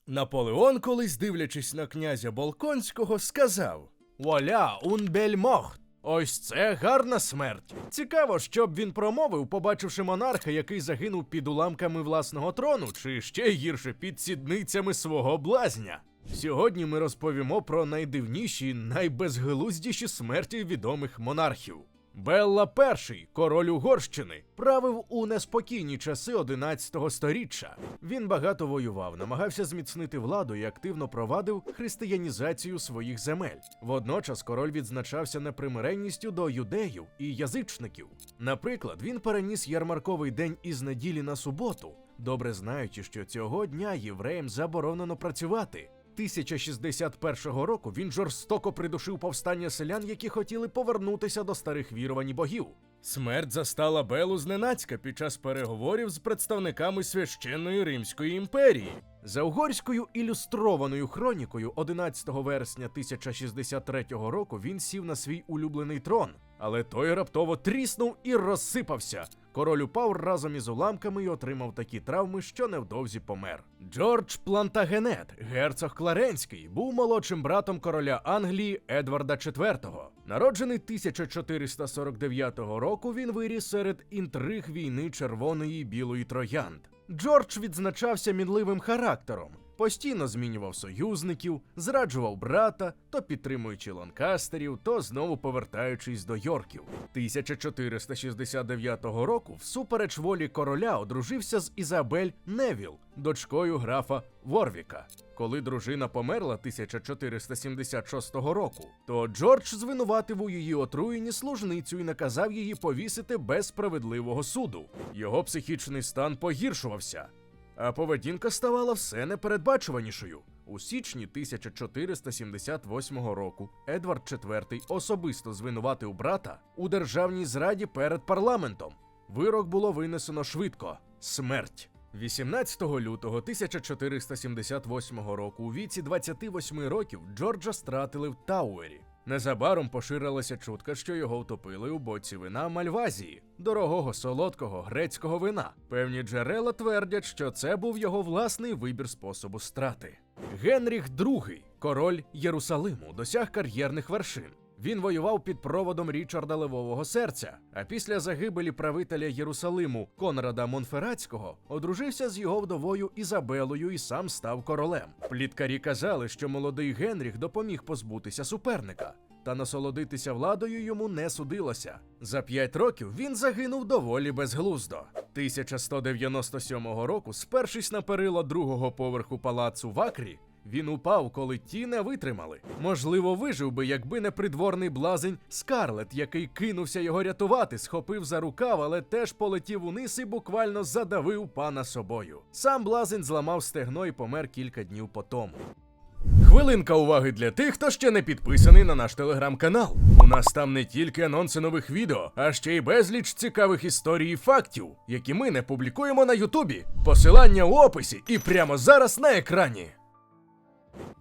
Наполеон, колись дивлячись на князя Болконського, сказав: «Вуаля, un bel mort! Ось це гарна смерть!» Цікаво, що б він промовив, побачивши монарха, який загинув під уламками власного трону, чи ще гірше, під сідницями свого блазня. Сьогодні ми розповімо про найдивніші, найбезглуздіші смерті відомих монархів. Белла І, король Угорщини, правив у неспокійні часи 11-го сторіччя. Він багато воював, намагався зміцнити владу і активно провадив християнізацію своїх земель. Водночас король відзначався непримиренністю до юдеїв і язичників. Наприклад, він переніс ярмарковий день із неділі на суботу, добре знаючи, що цього дня євреям заборонено працювати. 1061 року він жорстоко придушив повстання селян, які хотіли повернутися до старих вірувань богів. Смерть застала Беллу зненацька під час переговорів з представниками Священної Римської імперії. За угорською ілюстрованою хронікою 11 вересня 1063 року він сів на свій улюблений трон, але той раптово тріснув і розсипався. Король упав разом із уламками і отримав такі травми, що невдовзі помер. Джордж Плантагенет, герцог Кларенський, був молодшим братом короля Англії Едварда IV. Народжений 1449 року, він виріс серед інтриг війни Червоної і Білої троянд. Джордж відзначався мінливим характером, постійно змінював союзників, зраджував брата, то підтримуючи ланкастерів, то знову повертаючись до Йорків. 1469 року, всупереч волі короля, одружився з Ізабель Невіл, дочкою графа Ворвіка. Коли дружина померла 1476 року, то Джордж звинуватив у її отруєнні служницю і наказав її повісити без справедливого суду. Його психічний стан погіршувався, а поведінка ставала все непередбачуванішою. У січні 1478 року Едвард IV особисто звинуватив брата у державній зраді перед парламентом. Вирок було винесено швидко – смерть. 18 лютого 1478 року у віці 28 років Джорджа стратили в Тауері. Незабаром поширилася чутка, що його втопили у боці вина Мальвазії, дорогого солодкого грецького вина. Певні джерела твердять, що це був його власний вибір способу страти. Генріх II, король Єрусалиму, досяг кар'єрних вершин. Він воював під проводом Річарда Левового Серця, а після загибелі правителя Єрусалиму Конрада Монферратського одружився з його вдовою Ізабелою і сам став королем. Пліткарі казали, що молодий Генріх допоміг позбутися суперника, та насолодитися владою йому не судилося. За 5 років він загинув доволі безглуздо. 1197 року, спершись на перила другого поверху палацу в Акрі, він упав, коли ті не витримали. Можливо, вижив би, якби не придворний блазень Скарлет, який кинувся його рятувати, схопив за рукав, але теж полетів униз і буквально задавив пана собою. Сам блазень зламав стегно і помер кілька днів потому. Хвилинка уваги для тих, хто ще не підписаний на наш телеграм-канал. У нас там не тільки анонси нових відео, а ще й безліч цікавих історій і фактів, які ми не публікуємо на Ютубі. Посилання у описі і прямо зараз на екрані.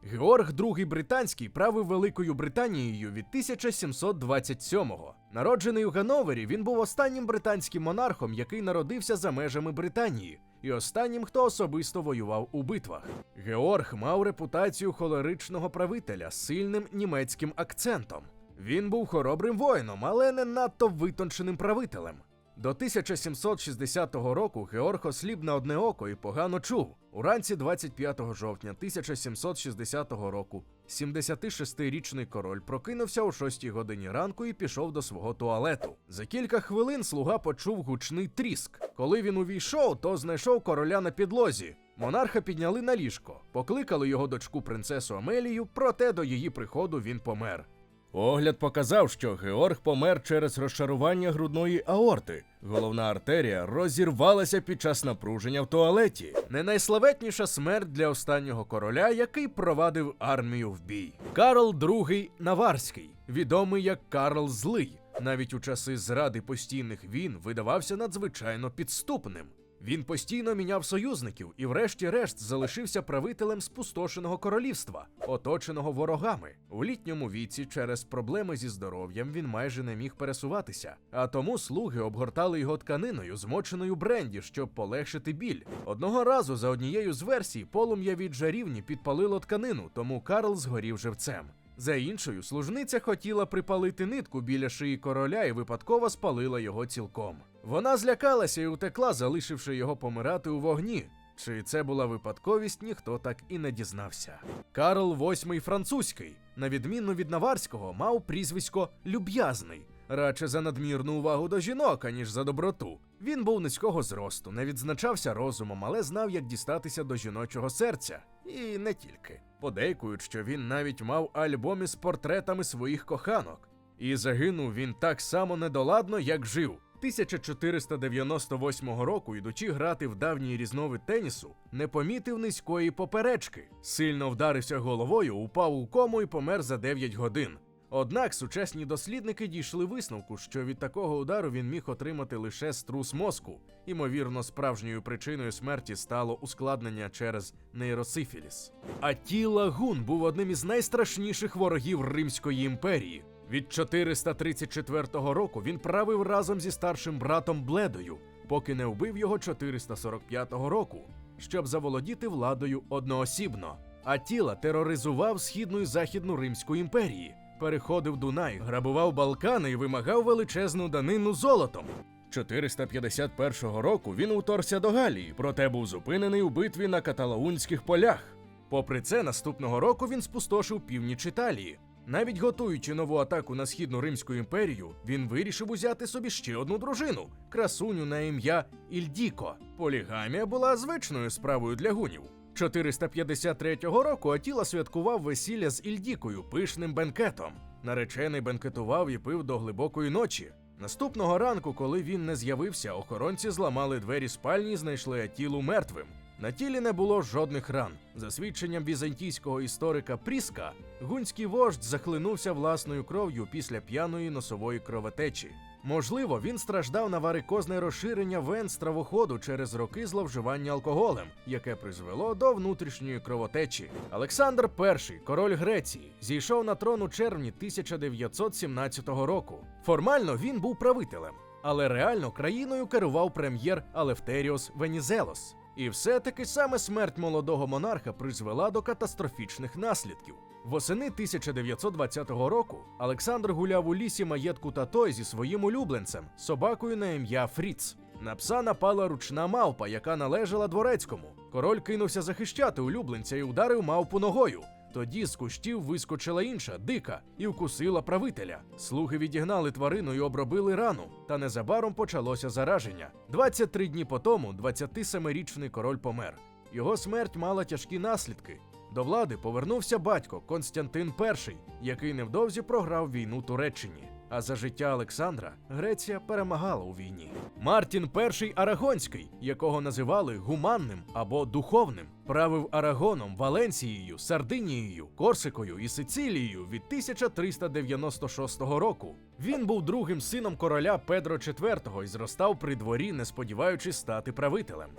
Георг II Британський правив Великою Британією від 1727-го. Народжений у Ганновері, він був останнім британським монархом, який народився за межами Британії, і останнім, хто особисто воював у битвах. Георг мав репутацію холеричного правителя з сильним німецьким акцентом. Він був хоробрим воїном, але не надто витонченим правителем. До 1760 року Георг осліп на одне око і погано чув. Уранці 25 жовтня 1760 року 76-річний король прокинувся о 6 годині ранку і пішов до свого туалету. За кілька хвилин слуга почув гучний тріск. Коли він увійшов, то знайшов короля на підлозі. Монарха підняли на ліжко, покликали його дочку принцесу Амелію, проте до її приходу він помер. Огляд показав, що Георг помер через розшарування грудної аорти. Головна артерія розірвалася під час напруження в туалеті. Не найславетніша смерть для останнього короля, який провадив армію в бій. Карл II Наварський, відомий як Карл Злий, навіть у часи зради постійних війн видавався надзвичайно підступним. Він постійно міняв союзників і врешті-решт залишився правителем спустошеного королівства, оточеного ворогами. У літньому віці через проблеми зі здоров'ям він майже не міг пересуватися, а тому слуги обгортали його тканиною, змоченою бренді, щоб полегшити біль. Одного разу за однією з версій полум'я від жарівні підпалило тканину, тому Карл згорів живцем. За іншою, служниця хотіла припалити нитку біля шиї короля і випадково спалила його цілком. Вона злякалася і утекла, залишивши його помирати у вогні. Чи це була випадковість, ніхто так і не дізнався. Карл VIII французький, на відміну від Наварського, мав прізвисько «Люб'язний», радше за надмірну увагу до жінок, аніж за доброту. Він був низького зросту, не відзначався розумом, але знав, як дістатися до жіночого серця. І не тільки. Подейкують, що він навіть мав альбом із портретами своїх коханок. І загинув він так само недоладно, як жив. 1498 року, ідучи грати в давній різновид тенісу, не помітив низької поперечки. Сильно вдарився головою, упав у кому і помер за 9 годин. Однак сучасні дослідники дійшли висновку, що від такого удару він міг отримати лише струс мозку. Ймовірно, справжньою причиною смерті стало ускладнення через нейросифіліс. Аттіла Гун був одним із найстрашніших ворогів Римської імперії. Від 434 року він правив разом зі старшим братом Бледою, поки не вбив його 445 року, щоб заволодіти владою одноосібно. Аттіла тероризував Східну і Західну Римську імперії, переходив Дунай, грабував Балкани і вимагав величезну данину золотом. 451 року він уторгся до Галії, проте був зупинений у битві на Каталаунських полях. Попри це, наступного року він спустошив північ Італії. Навіть готуючи нову атаку на Східну Римську імперію, він вирішив узяти собі ще одну дружину – красуню на ім'я Ільдіко. Полігамія була звичною справою для гунів. 453 року Аттіла святкував весілля з Ільдікою пишним бенкетом. Наречений бенкетував і пив до глибокої ночі. Наступного ранку, коли він не з'явився, охоронці зламали двері спальні і знайшли Аттілу мертвим. На тілі не було жодних ран. За свідченням візантійського історика Пріска, гунський вождь захлинувся власною кров'ю після п'яної носової кровотечі. Можливо, він страждав на варикозне розширення вен стравоходу через роки зловживання алкоголем, яке призвело до внутрішньої кровотечі. Олександр І, король Греції, зійшов на трон у червні 1917 року. Формально він був правителем, але реально країною керував прем'єр Елефтеріос Венізелос. І все-таки саме смерть молодого монарха призвела до катастрофічних наслідків. Восени 1920 року Олександр гуляв у лісі маєтку Татой зі своїм улюбленцем, собакою на ім'я Фріц. На пса напала ручна мавпа, яка належала дворецькому. Король кинувся захищати улюбленця і ударив мавпу ногою. Тоді з кущів вискочила інша, дика, і вкусила правителя. Слуги відігнали тварину і обробили рану, та незабаром почалося зараження. 23 дні по тому 27-річний король помер. Його смерть мала тяжкі наслідки. До влади повернувся батько Константин І, який невдовзі програв війну Туреччині. А за життя Олександра Греція перемагала у війні. Мартін І Арагонський, якого називали гуманним або духовним, правив Арагоном, Валенсією, Сардинією, Корсикою і Сицилією від 1396 року. Він був другим сином короля Педро IV і зростав при дворі, не сподіваючись стати правителем.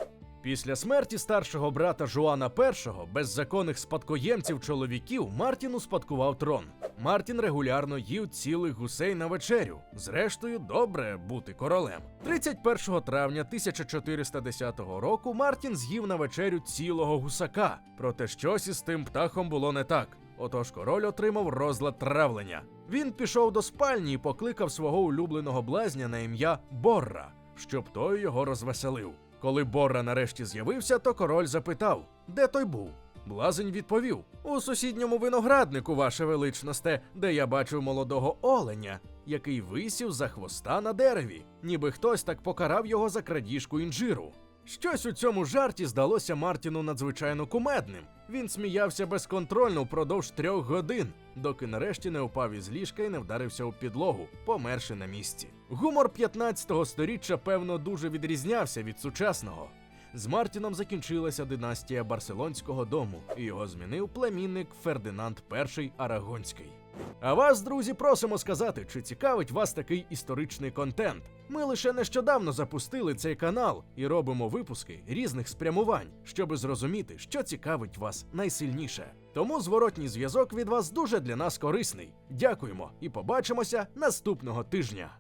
Після смерті старшого брата Жуана І, беззаконних спадкоємців-чоловіків, Мартін успадкував трон. Мартін регулярно їв цілих гусей на вечерю. Зрештою, добре бути королем. 31 травня 1410 року Мартін з'їв на вечерю цілого гусака. Проте щось із тим птахом було не так. Отож король отримав розлад травлення. Він пішов до спальні і покликав свого улюбленого блазня на ім'я Борра, щоб той його розвеселив. Коли Борра нарешті з'явився, то король запитав, де той був. Блазень відповів, у сусідньому винограднику, ваше величносте, де я бачив молодого оленя, який висів за хвоста на дереві, ніби хтось так покарав його за крадіжку інжиру. Щось у цьому жарті здалося Мартіну надзвичайно кумедним. Він сміявся безконтрольно впродовж 3 годин, доки нарешті не впав із ліжка і не вдарився у підлогу, померши на місці. Гумор 15-го сторіччя, певно, дуже відрізнявся від сучасного. З Мартіном закінчилася династія Барселонського дому, і його змінив племінник Фердинанд І Арагонський. А вас, друзі, просимо сказати, чи цікавить вас такий історичний контент. Ми лише нещодавно запустили цей канал і робимо випуски різних спрямувань, щоби зрозуміти, що цікавить вас найсильніше. Тому зворотній зв'язок від вас дуже для нас корисний. Дякуємо і побачимося наступного тижня.